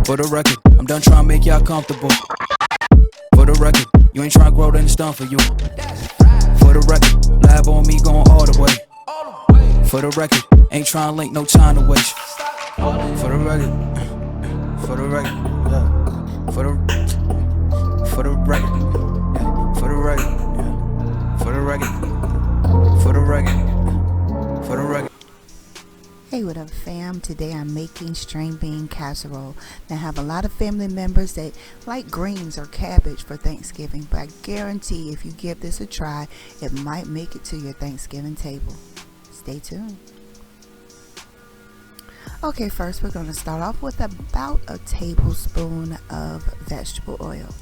For the record, I'm done trying to make y'all comfortable. For the record, you ain't trying to grow, then it's done for you. For the record, lab on me going all the way. For the record, ain't trying to link, no time to waste. For the record, for the record, yeah. For the record, for the record, for the record, for the record, for the record. Hey, what up fam? Today I'm making string bean casserole. Now I have a lot of family members that like greens or cabbage for Thanksgiving, but I guarantee if you give this a try, it might make it to your Thanksgiving table. Stay tuned. Okay, first we're going to start off with about a tablespoon of vegetable oil.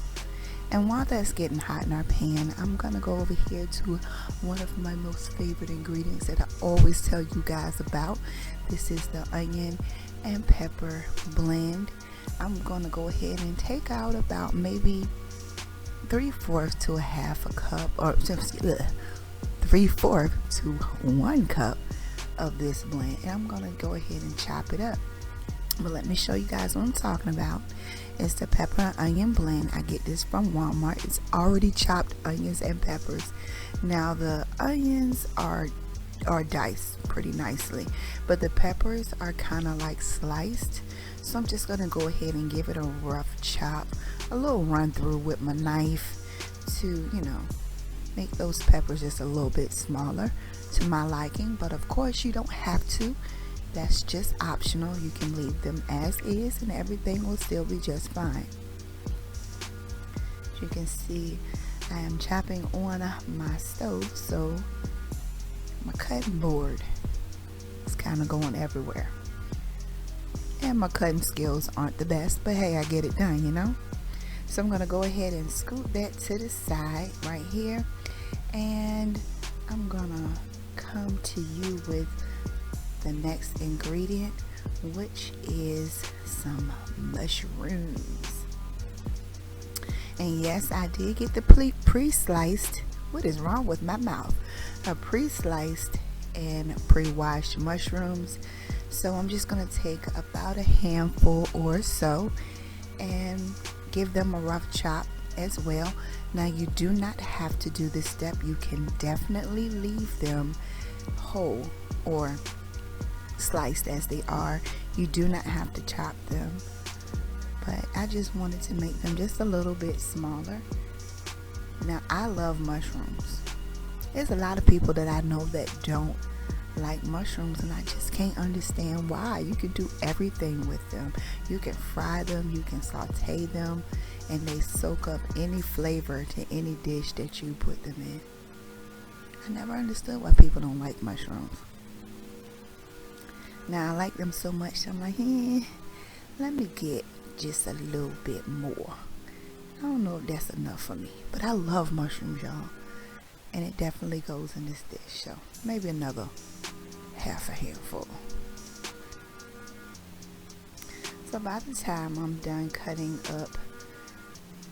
And while that's getting hot in our pan, I'm going to go over here to one of my most favorite ingredients that I always tell you guys about. This is the onion and pepper blend. I'm going to go ahead and take out about maybe 3/4 to a half a cup, or 3/4 to 1 cup of this blend. And I'm going to go ahead and chop it up. But let me show you guys what I'm talking about. It's the pepper and onion blend. I get this from Walmart. It's already chopped onions and peppers. Now the onions are diced pretty nicely, but the peppers are kind of like sliced. So I'm just going to go ahead and give it a rough chop, a little run through with my knife to, make those peppers just a little bit smaller to my liking. But of course you don't have to. That's just optional. You can leave them as is and everything will still be just fine. As you can see, I am chopping on my stove, so my cutting board is kind of going everywhere. And my cutting skills aren't the best, but hey, I get it done, So I'm going to go ahead and scoot that to the side right here. And I'm going to come to you with the next ingredient, which is some mushrooms. And yes, I did get the pre-sliced, what is wrong with my mouth, pre-sliced and pre-washed mushrooms. So I'm just going to take about a handful or so and give them a rough chop as well. Now you do not have to do this step. You can definitely leave them whole or sliced as they are. You do not have to chop them, but I just wanted to make them just a little bit smaller. Now I love mushrooms. There's a lot of people that I know that don't like mushrooms, and I just can't understand why. You can do everything with them. You can fry them, you can saute them, and they soak up any flavor to any dish that you put them in. I never understood why people don't like mushrooms. Now I like them so much, I'm like, let me get just a little bit more. I don't know if that's enough for me, but I love mushrooms, y'all, and it definitely goes in this dish. So maybe another half a handful. So by the time I'm done cutting up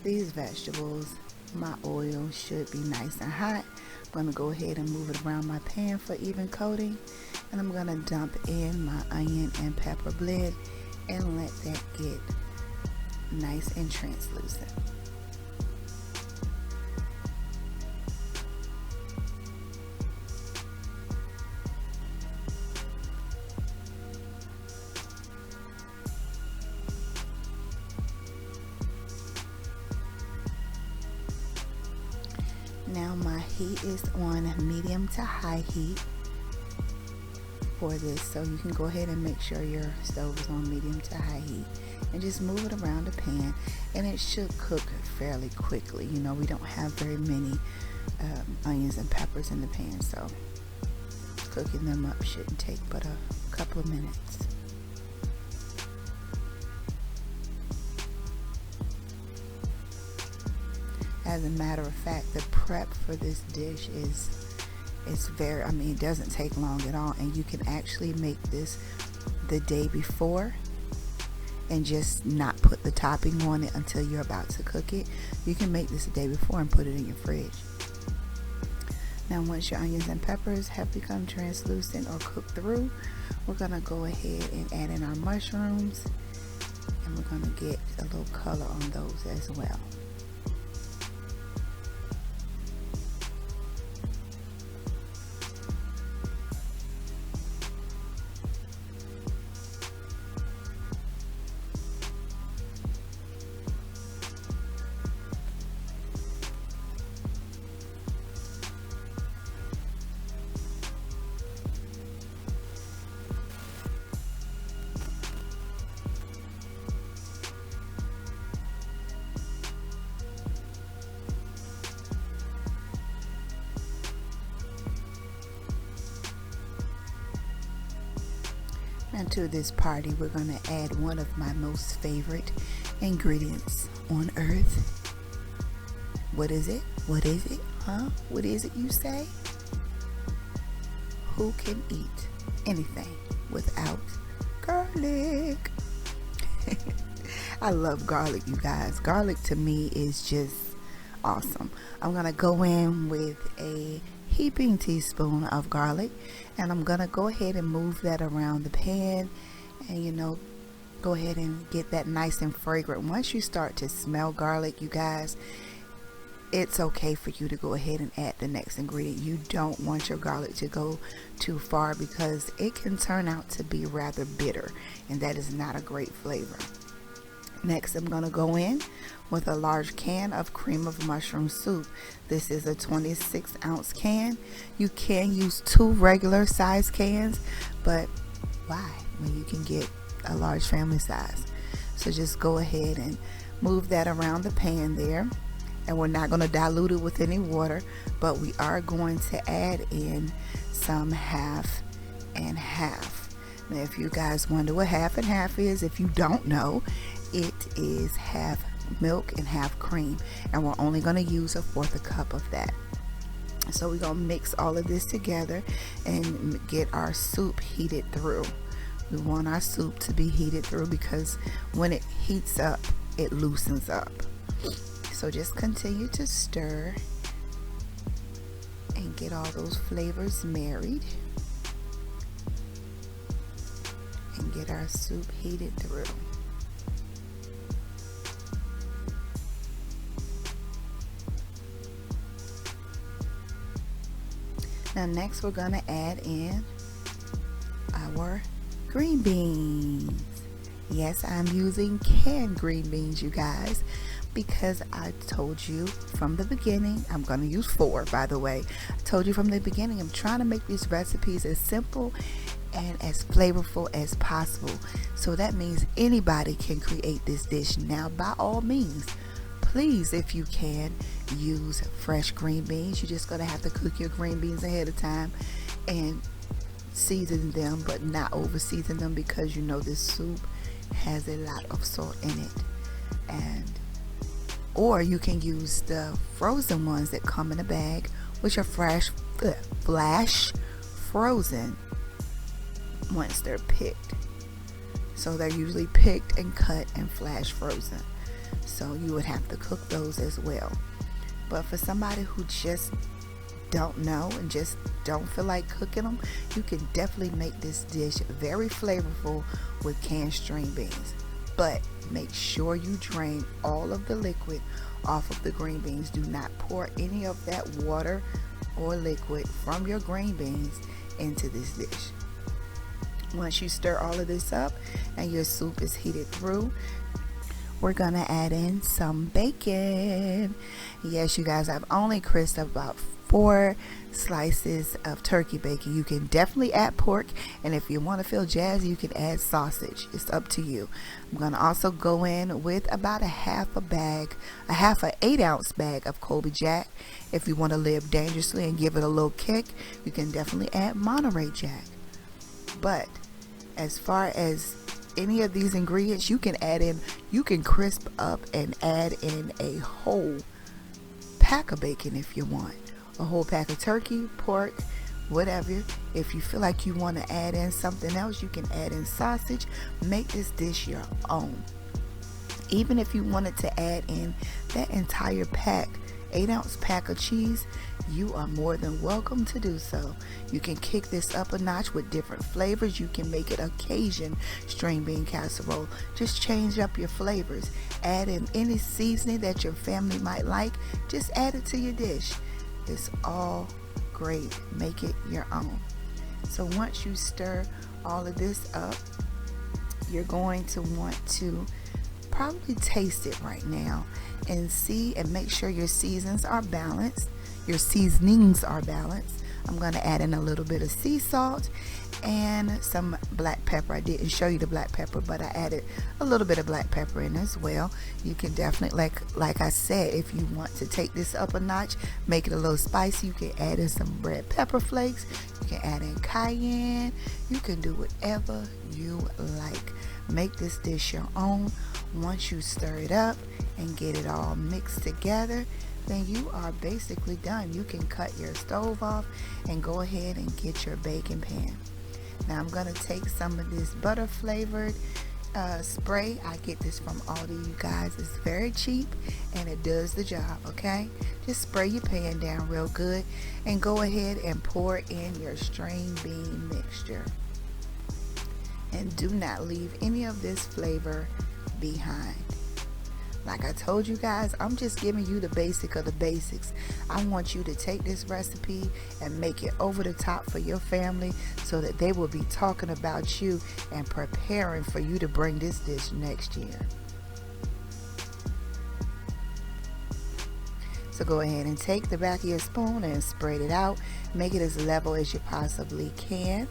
these vegetables, my oil should be nice and hot. I'm going to go ahead and move it around my pan for even coating, and I'm going to dump in my onion and pepper blend and let that get nice and translucent. Now my heat is on medium to high heat for this, so you can go ahead and make sure your stove is on medium to high heat and just move it around the pan, and it should cook fairly quickly. We don't have very many onions and peppers in the pan, so cooking them up shouldn't take but a couple of minutes. As a matter of fact, the prep for this dish is very, it doesn't take long at all, and you can actually make this the day before and just not put the topping on it until you're about to cook it. You can make this the day before and put it in your fridge. Now once your onions and peppers have become translucent or cooked through, we're going to go ahead and add in our mushrooms And we're going to get a little color on those as well. And to this party, we're going to add one of my most favorite ingredients on earth. What is it? What is it? Huh? What is it you say? Who can eat anything without garlic? I love garlic, you guys. Garlic to me is just awesome. I'm going to go in with a heaping teaspoon of garlic, and I'm gonna go ahead and move that around the pan, and go ahead and get that nice and fragrant. Once you start to smell garlic, you guys, it's okay for you to go ahead and add the next ingredient. You don't want your garlic to go too far because it can turn out to be rather bitter, and that is not a great flavor. Next, I'm going to go in with a large can of cream of mushroom soup. This is a 26-ounce can. You can use 2 regular size cans, but why when you can get a large family size? So just go ahead and move that around the pan there. And we're not going to dilute it with any water, but we are going to add in some half and half. Now, if you guys wonder what half and half is, if you don't know, it is half milk and half cream, and we're only going to use 1/4 cup of that. So we're going to mix all of this together and get our soup heated through. We want our soup to be heated through because when it heats up, it loosens up. So just continue to stir and get all those flavors married and get our soup heated through. Now next we're going to add in our green beans. Yes, I'm using canned green beans, you guys, because I told you from the beginning, I'm going to use 4, by the way. I told you from the beginning, I'm trying to make these recipes as simple and as flavorful as possible. So that means anybody can create this dish. Now, by all means, please, if you can, use fresh green beans. You're just going to have to cook your green beans ahead of time and season them, but not over season them, because this soup has a lot of salt in it. Or you can use the frozen ones that come in a bag, which are flash frozen once they're picked. So they're usually picked and cut and flash frozen. So you would have to cook those as well. But for somebody who just don't know and just don't feel like cooking them, you can definitely make this dish very flavorful with canned string beans. But make sure you drain all of the liquid off of the green beans. Do not pour any of that water or liquid from your green beans into this dish. Once you stir all of this up and your soup is heated through, we're gonna add in some bacon. Yes, you guys, I've only crisped about 4 slices of turkey bacon. You can definitely add pork, and if you want to feel jazzy, you can add sausage. It's up to you. I'm gonna also go in with about a half an 8-ounce bag of Colby Jack. If you want to live dangerously and give it a little kick, you can definitely add Monterey Jack. But as far as any of these ingredients, you can crisp up and add in a whole pack of bacon if you want. A whole pack of turkey, pork, whatever. If you feel like you want to add in something else, you can add in sausage. Make this dish your own. Even if you wanted to add in that entire pack 8-ounce pack of cheese, you are more than welcome to do so. You can kick this up a notch with different flavors. You can make it a Cajun string bean casserole. Just change up your flavors. Add in any seasoning that your family might like. Just add it to your dish. It's all great. Make it your own. So once you stir all of this up, you're going to want to probably taste it right now and see and make sure your seasonings are balanced. I'm going to add in a little bit of sea salt and some black pepper. I didn't show you the black pepper, but I added a little bit of black pepper in as well. You can definitely, like I said, if you want to take this up a notch, make it a little spicy, you can add in some red pepper flakes. You can add in cayenne. You can do whatever you like. Make this dish your own. Once you stir it up and get it all mixed together, then you are basically done. You can cut your stove off and go ahead and get your baking pan. Now I'm going to take some of this butter flavored spray. I get this from Aldi, you guys. It's very cheap and it does the job, okay? Just spray your pan down real good and go ahead and pour in your string bean mixture. And do not leave any of this flavor behind. Like I told you guys, I'm just giving you the basic of the basics. I want you to take this recipe and make it over the top for your family so that they will be talking about you and preparing for you to bring this dish next year. So go ahead and take the back of your spoon and spread it out. Make it as level as you possibly can.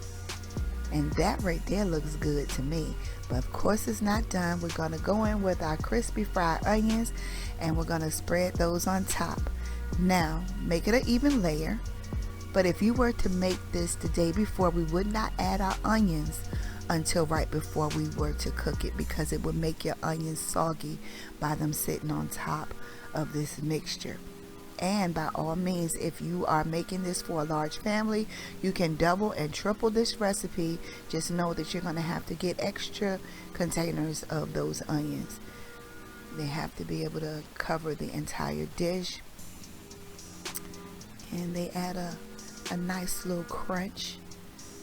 And that right there looks good to me. But of course it's not done. We're going to go in with our crispy fried onions and we're going to spread those on top. Now make it an even layer. But if you were to make this the day before, we would not add our onions until right before we were to cook it, because it would make your onions soggy by them sitting on top of this mixture. And by all means, if you are making this for a large family, you can double and triple this recipe. Just know that you're going to have to get extra containers of those onions. They have to be able to cover the entire dish. And they add a nice little crunch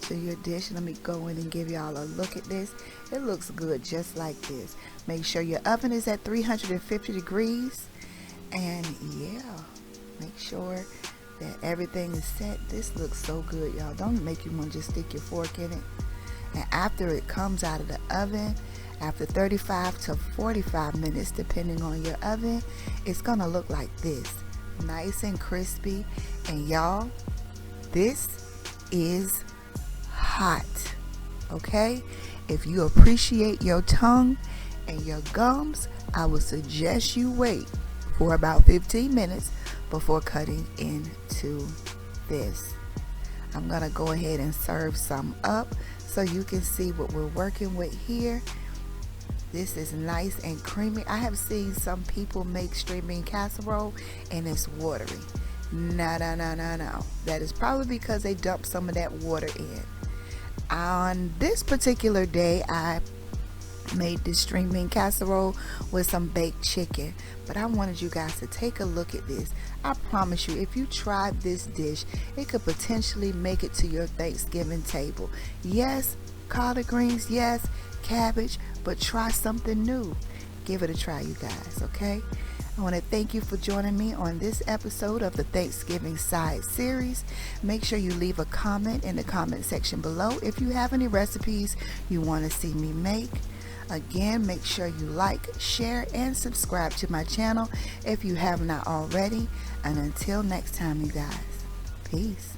to your dish. Let me go in and give y'all a look at this. It looks good just like this. Make sure your oven is at 350 degrees. And yeah, make sure that everything is set. This looks so good, y'all. Don't make you want to just stick your fork in it. And after it comes out of the oven, after 35 to 45 minutes, depending on your oven, it's gonna look like this, nice and crispy. And y'all, this is hot, okay? If you appreciate your tongue and your gums, I would suggest you wait for about 15 minutes before cutting into this. I'm gonna go ahead and serve some up so you can see what we're working with here. This is nice and creamy. I have seen some people make string bean casserole and it's watery. No. That is probably because they dumped some of that water in. On this particular day, I made this string bean casserole with some baked chicken, but I wanted you guys to take a look at this. I promise you, if you tried this dish, it could potentially make it to your Thanksgiving table. Yes, collard greens, yes, cabbage, but try something new. Give it a try, you guys, okay? I want to thank you for joining me on this episode of the Thanksgiving Side series. Make sure you leave a comment in the comment section below if you have any recipes you want to see me make. Again, make sure you like, share, and subscribe to my channel if you have not already. And until next time, you guys, peace.